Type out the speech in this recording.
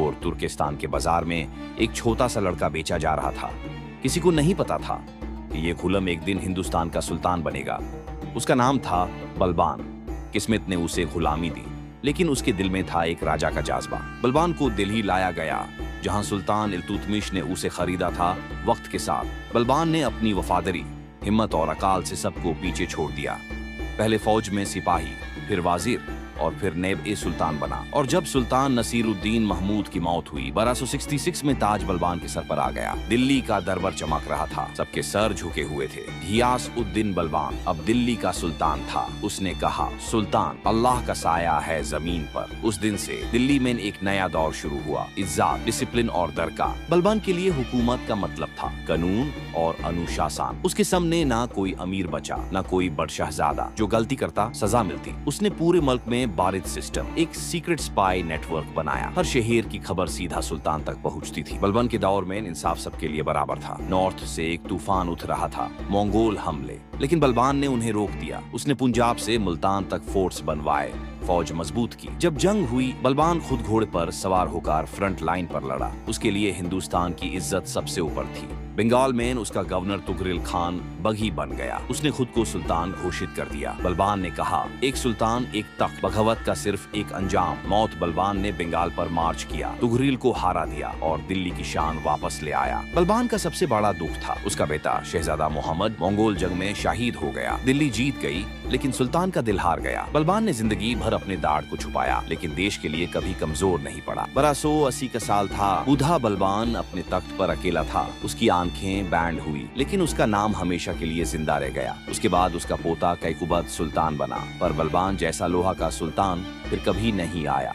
कमजोर तुर्किस्तान के बाजार में एक छोटा सा लड़का बेचा जा रहा था। किसी को नहीं पता था कि ये गुलाम एक दिन हिंदुस्तान का सुल्तान बनेगा। उसका नाम था बलबान। किस्मत ने उसे गुलामी दी, लेकिन उसके दिल में था एक राजा का जज्बा। बलबान को दिल्ली लाया गया, जहां सुल्तान इल्तुतमिश ने उसे खरीदा था। वक्त के साथ बलबान ने अपनी वफादारी, हिम्मत और अकाल से सबको पीछे छोड़ दिया। पहले फौज में सिपाही, फिर वाजिर और फिर नायब-ए-सुल्तान बना। और जब सुल्तान नसीरुद्दीन महमूद की मौत हुई, 1266 में ताज बलबान के सर पर आ गया। दिल्ली का दरबार चमक रहा था, सबके सर झुके हुए थे। घियास-उद्दीन बलबान अब दिल्ली का सुल्तान था। उसने कहा, सुल्तान अल्लाह का साया है जमीन पर। उस दिन से दिल्ली में एक नया दौर शुरू हुआ, इज्जत, डिसिप्लिन और दरका। बलबान के लिए हुकूमत का मतलब था कानून और अनुशासन। उसके सामने ना कोई अमीर बचा, ना कोई बड़ शहजादा। जो गलती करता सजा मिलती। उसने पूरे मुल्क में बारिद सिस्टम, एक सीक्रेट स्पाई नेटवर्क बनाया। हर शहर की खबर सीधा सुल्तान तक पहुंचती थी। बलबान के दौर में इंसाफ सबके लिए बराबर था। नॉर्थ से एक तूफान उठ रहा था, मंगोल हमले, लेकिन बलबान ने उन्हें रोक दिया। उसने पंजाब से मुल्तान तक फोर्ट्स बनवाए, फौज मजबूत की। जब जंग हुई, बलबान खुद घोड़े पर सवार होकर फ्रंट लाइन पर लड़ा। उसके लिए हिंदुस्तान की इज्जत सबसे ऊपर थी। बंगाल में उसका गवर्नर तुगरिल खान बघी बन गया। उसने खुद को सुल्तान घोषित कर दिया। बलबान ने कहा, एक सुल्तान एक तख्त, बगावत का सिर्फ एक अंजाम मौत। बलबान ने बंगाल पर मार्च किया, तुगरिल को हारा दिया और दिल्ली की शान वापस ले आया। बलबान का सबसे बड़ा दुख था उसका बेटा शहजादा मोहम्मद मंगोल जंग में शहीद हो गया। दिल्ली जीत गई, लेकिन सुल्तान का दिल हार गया। बलबान ने जिंदगी भर अपने दाढ़ को छुपाया, लेकिन देश के लिए कभी कमजोर नहीं पड़ा। 1280 का साल था। बूढ़ा बलबान अपने तख्त पर अकेला था। उसकी आंखें बैंड हुई, लेकिन उसका नाम हमेशा के लिए जिंदा रह गया। उसके बाद उसका पोता कैकुबत सुल्तान बना, पर बलबान जैसा लोहा का सुल्तान फिर कभी नहीं आया।